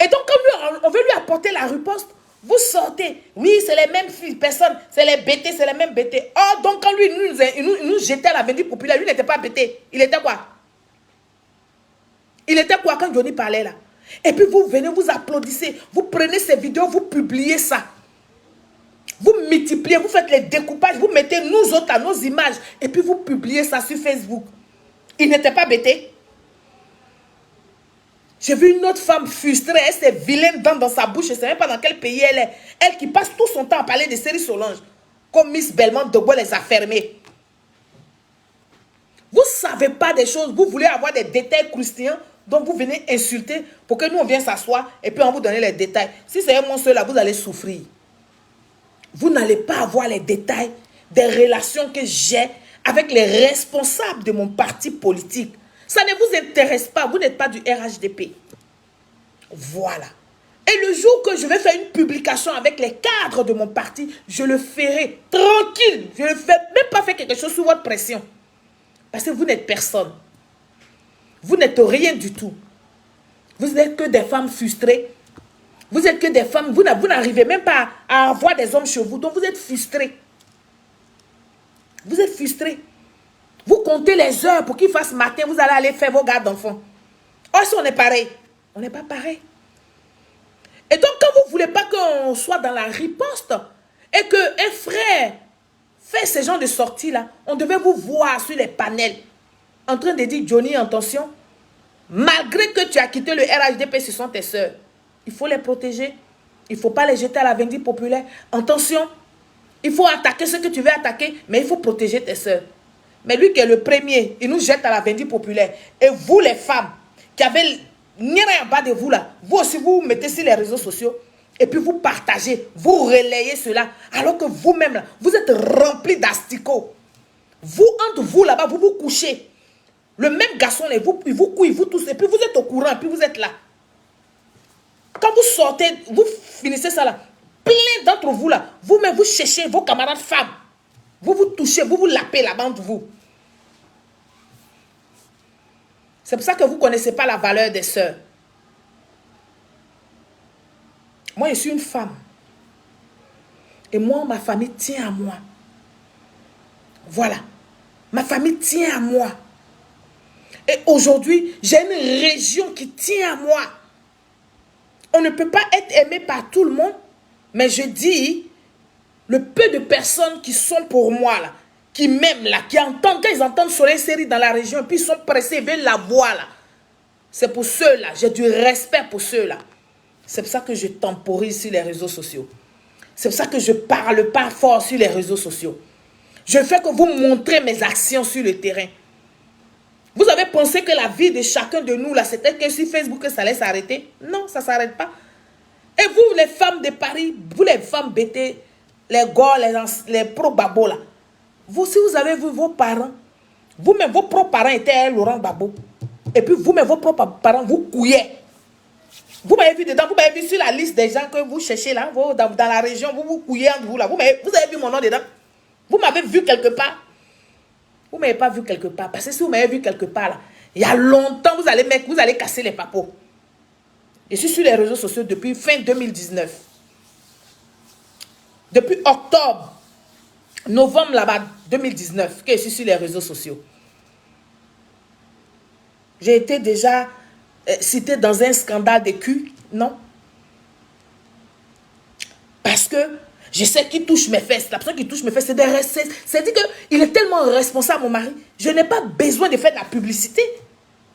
Et donc, comme on veut lui apporter la riposte, vous sortez. Oui, c'est les mêmes personnes. C'est les bêtés, c'est les mêmes bêtés. Oh, donc quand lui, il nous jetait à la vindicte populaire, lui n'était pas bêté. Il était quoi? Il était quoi quand Johnny parlait là? Et puis vous venez, vous applaudissez. Vous prenez ces vidéos, vous publiez ça. Vous multipliez, vous faites les découpages, vous mettez nous autres à nos images. Et puis vous publiez ça sur Facebook. Il n'était pas bêté. J'ai vu une autre femme frustrée, elle s'est vilaine dans sa bouche, je ne sais même pas dans quel pays elle est. Elle qui passe tout son temps à parler de Série Solange. Comme Miss Belmont de Gaulle les a fermés. Vous ne savez pas des choses, vous voulez avoir des détails croustillants, donc vous venez insulter pour que nous on vienne s'asseoir et puis on vous donne les détails. Si c'est un monstre là, vous allez souffrir. Vous n'allez pas avoir les détails des relations que j'ai avec les responsables de mon parti politique. Ça ne vous intéresse pas, vous n'êtes pas du RHDP. Voilà. Et le jour que je vais faire une publication avec les cadres de mon parti, je le ferai tranquille. Je ne vais même pas faire quelque chose sous votre pression. Parce que vous n'êtes personne. Vous n'êtes rien du tout. Vous n'êtes que des femmes frustrées. Vous êtes que des femmes, vous n'arrivez même pas à avoir des hommes chez vous. Donc vous êtes frustrés. Vous êtes frustrés. Vous comptez les heures pour qu'il fasse matin, vous allez aller faire vos gardes d'enfants. Oh, si on est pareil, on n'est pas pareil. Et donc, quand vous ne voulez pas qu'on soit dans la riposte et qu'un frère fait ce genre de sortie-là, on devait vous voir sur les panels en train de dire, Johnny, attention, malgré que tu as quitté le RHDP, ce sont tes soeurs. Il faut les protéger. Il ne faut pas les jeter à la vindicte populaire. Attention, il faut attaquer ce que tu veux attaquer, mais il faut protéger tes soeurs. Mais lui qui est le premier, il nous jette à la vindicte populaire. Et vous, les femmes, qui avez rien en bas de vous là, vous aussi, vous vous mettez sur les réseaux sociaux et puis vous partagez, vous relayez cela, alors que vous-même, là, vous êtes remplis d'asticots. Vous, entre vous là-bas, vous vous couchez. Le même garçon, là, il vous couille, vous tous, et puis vous êtes au courant, et puis vous êtes là. Quand vous sortez, vous finissez ça là, plein d'entre vous là, vous-même, vous cherchez vos camarades femmes. Vous vous touchez, vous vous lapez là-bas entre vous. C'est pour ça que vous ne connaissez pas la valeur des sœurs. Moi, je suis une femme. Et moi, ma famille tient à moi. Voilà. Ma famille tient à moi. Et aujourd'hui, j'ai une région qui tient à moi. On ne peut pas être aimé par tout le monde. Mais je dis, le peu de personnes qui sont pour moi, là, qui m'aiment, là, qui entendent, quand ils entendent Soleil Série dans la région, puis ils sont pressés, ils veulent la voir, là. C'est pour ceux-là. J'ai du respect pour ceux-là. C'est pour ça que je temporise sur les réseaux sociaux. C'est pour ça que je ne parle pas fort sur les réseaux sociaux. Je fais que vous montrez mes actions sur le terrain. Vous avez pensé que la vie de chacun de nous, là, c'était que sur Facebook que ça allait s'arrêter? Non, ça ne s'arrête pas. Et vous, les femmes de Paris, vous, les femmes bêtées, les gars, les pro-babos, là, vous, si vous avez vu vos parents, vous-même, vos propres parents étaient Laurent Gbagbo. Et puis vous-même, vos propres parents, vous couillez. Vous m'avez vu dedans, vous m'avez vu sur la liste des gens que vous cherchez là, vous, dans la région, vous couillez entre vous là. Vous avez vu mon nom dedans. Vous m'avez vu quelque part. Vous ne m'avez pas vu quelque part. Parce que si vous m'avez vu quelque part là, il y a longtemps, vous allez casser les papos. Je suis sur les réseaux sociaux depuis fin 2019. Depuis octobre, novembre là-bas, 2019, que je suis sur les réseaux sociaux. J'ai été déjà cité dans un scandale de cul, non? Parce que je sais qui touche mes fesses. La personne qui touche mes fesses, c'est-à-dire qu'il est tellement responsable, mon mari. Je n'ai pas besoin de faire de la publicité.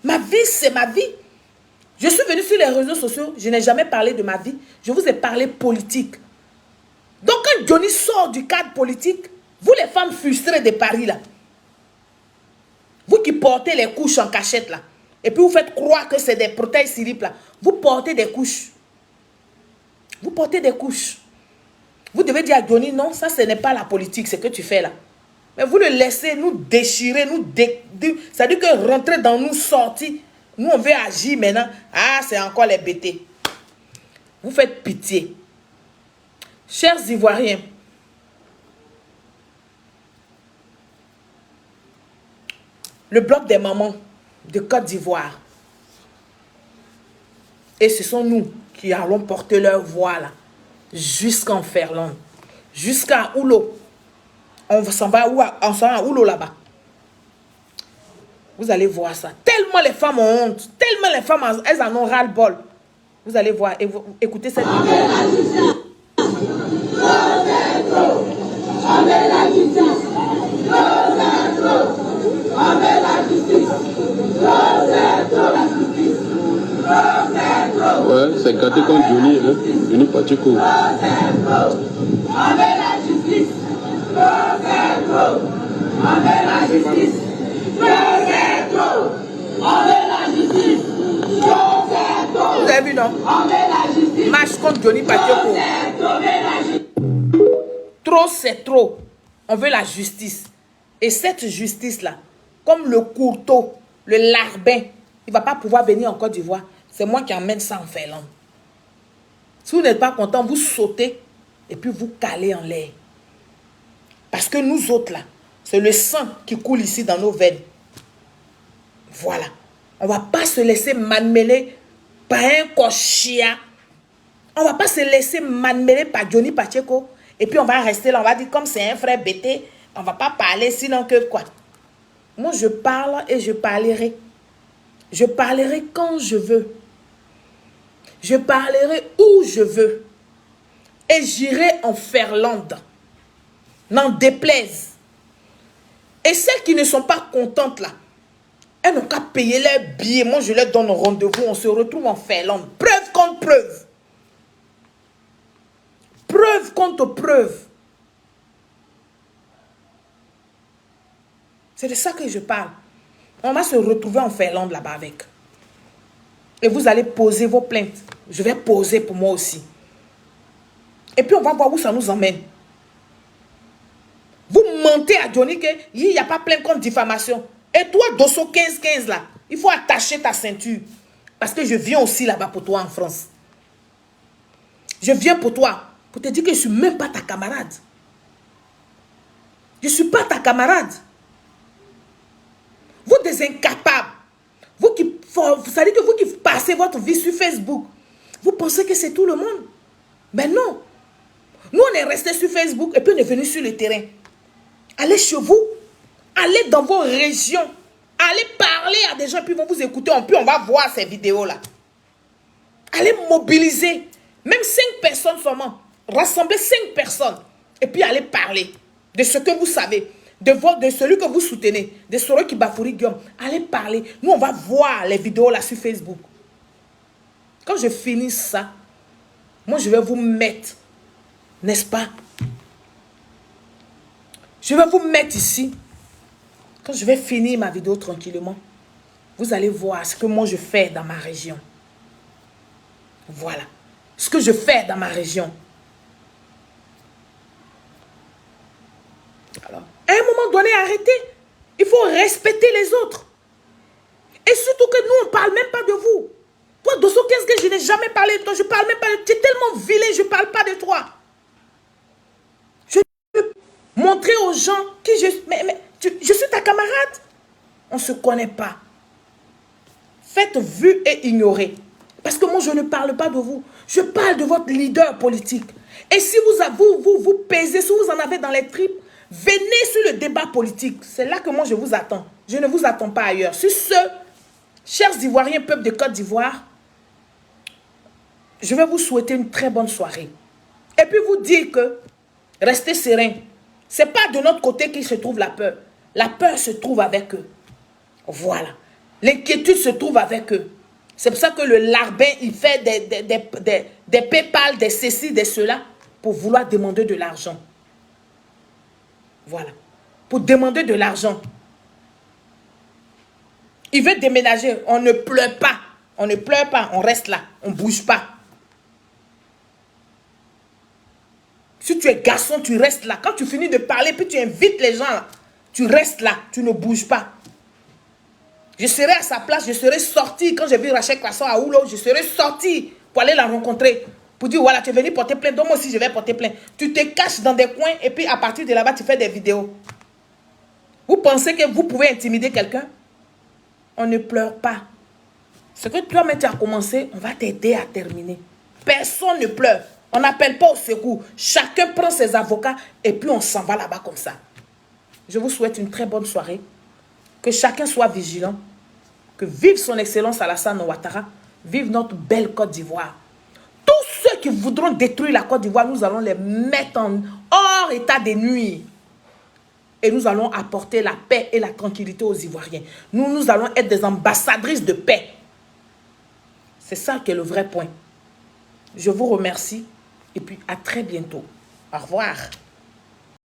Ma vie, c'est ma vie. Je suis venue sur les réseaux sociaux, je n'ai jamais parlé de ma vie. Je vous ai parlé politique. Donc quand Johnny sort du cadre politique, vous les femmes frustrées de Paris, là, vous qui portez les couches en cachette, là, et puis vous faites croire que c'est des protèges silips, là, vous portez des couches. Vous portez des couches. Vous devez dire à Johnny, non, ça ce n'est pas la politique, ce que tu fais là. Mais vous le laissez nous déchirer, ça veut dire que rentrer dans nous, sortir. Nous, on veut agir maintenant. Ah, c'est encore les bêtés. Vous faites pitié. Chers Ivoiriens, le bloc des mamans de Côte d'Ivoire, et ce sont nous qui allons porter leur voix là, jusqu'en Ferland, jusqu'à Oulo. On s'en va à Oulo là-bas. Vous allez voir ça. Tellement les femmes ont honte. Tellement les femmes, elles en ont ras-le-bol. Vous allez voir et vous écoutez cette vidéo. Ouais, c'est gâté contre Johnny, hein. Johnny Pacheco. Vous avez vu, non? Marche contre Johnny Pacheco. Trop, c'est trop. On veut la justice. Et cette justice-là, comme le courteau, le larbin, il ne va pas pouvoir venir en Côte d'Ivoire. C'est moi qui emmène ça en Finlande. Si vous n'êtes pas content, vous sautez et puis vous calez en l'air. Parce que nous autres, là, c'est le sang qui coule ici dans nos veines. Voilà. On ne va pas se laisser manmêler par un cochia. On ne va pas se laisser manmêler par Johnny Pacheco. Et puis on va rester là, on va dire comme c'est un frère bêté, on ne va pas parler sinon que quoi. Moi, je parle et je parlerai. Je parlerai quand je veux. Je parlerai où je veux. Et j'irai en Ferlande. N'en déplaise. Et celles qui ne sont pas contentes là, elles n'ont qu'à payer leurs billets. Moi, je leur donne un rendez-vous. On se retrouve en Finlande. Preuve contre preuve. Preuve contre preuve. C'est de ça que je parle. On va se retrouver en Finlande là-bas avec. Et vous allez poser vos plaintes. Je vais poser pour moi aussi. Et puis on va voir où ça nous emmène. Vous mentez à Johnny qu'il n'y a pas plainte contre diffamation. Et toi, Dosso 15-15 là, il faut attacher ta ceinture. Parce que je viens aussi là-bas pour toi en France. Je viens pour toi. Pour te dire que je ne suis même pas ta camarade. Je ne suis pas ta camarade. Vous des incapables. Vous savez que vous qui passez votre vie sur Facebook, vous pensez que c'est tout le monde. Mais non. Nous, on est restés sur Facebook et puis on est venu sur le terrain. Allez chez vous. Allez dans vos régions. Allez parler à des gens, puis ils vont vous écouter. Puis on va voir ces vidéos-là. Allez mobiliser. Même 5 personnes seulement. Rassemblez 5 personnes. Et puis allez parler de ce que vous savez. De celui que vous soutenez. De celui qui Bafouri Guillaume. Allez parler. Nous, on va voir les vidéos là sur Facebook. Quand je finis ça, moi, je vais vous mettre. N'est-ce pas? Je vais vous mettre ici. Quand je vais finir ma vidéo tranquillement, vous allez voir ce que moi je fais dans ma région. Voilà. Ce que je fais dans ma région. Alors, à un moment donné, arrêtez. Il faut respecter les autres. Et surtout que nous, on ne parle même pas de vous. Toi, Dosso 15, que je n'ai jamais parlé de toi. Je ne parle même pas de toi. Tu es tellement vilain, je ne parle pas de toi. Je veux montrer aux gens que je suis ta camarade. On ne se connaît pas. Faites vu et ignorer. Parce que moi, je ne parle pas de vous. Je parle de votre leader politique. Et si vous pesez, si vous en avez dans les tripes, venez sur le débat politique. C'est là que moi, je vous attends. Je ne vous attends pas ailleurs. Sur ce, chers Ivoiriens, peuple de Côte d'Ivoire, je vais vous souhaiter une très bonne soirée. Et puis vous dire que restez serein. Ce n'est pas de notre côté qu'il se trouve la peur. La peur se trouve avec eux. Voilà. L'inquiétude se trouve avec eux. C'est pour ça que le larbin, il fait des PayPal, des ceci, des cela, pour vouloir demander de l'argent. Voilà. Pour demander de l'argent. Il veut déménager. On ne pleure pas. On ne pleure pas. On reste là. On ne bouge pas. Si tu es garçon, tu restes là. Quand tu finis de parler, puis tu invites les gens là, tu restes là. Tu ne bouges pas. Je serai à sa place. Je serai sorti. Quand j'ai vu Rachel Croissant à Oulo, je serai sorti pour aller la rencontrer. Pour dire, voilà, tu es venu porter plainte. Donc moi aussi, je vais porter plainte. Tu te caches dans des coins et puis à partir de là-bas, tu fais des vidéos. Vous pensez que vous pouvez intimider quelqu'un? On ne pleure pas. Ce que toi-même tu as commencé, on va t'aider à terminer. Personne ne pleure. On n'appelle pas au secours. Chacun prend ses avocats et puis on s'en va là-bas comme ça. Je vous souhaite une très bonne soirée. Que chacun soit vigilant. Que vive son excellence Alassane Ouattara. Vive notre belle Côte d'Ivoire. Tous ceux qui voudront détruire la Côte d'Ivoire, nous allons les mettre hors état de nuire. Et nous allons apporter la paix et la tranquillité aux Ivoiriens. Nous allons être des ambassadrices de paix. C'est ça qui est le vrai point. Je vous remercie et puis à très bientôt. Au revoir.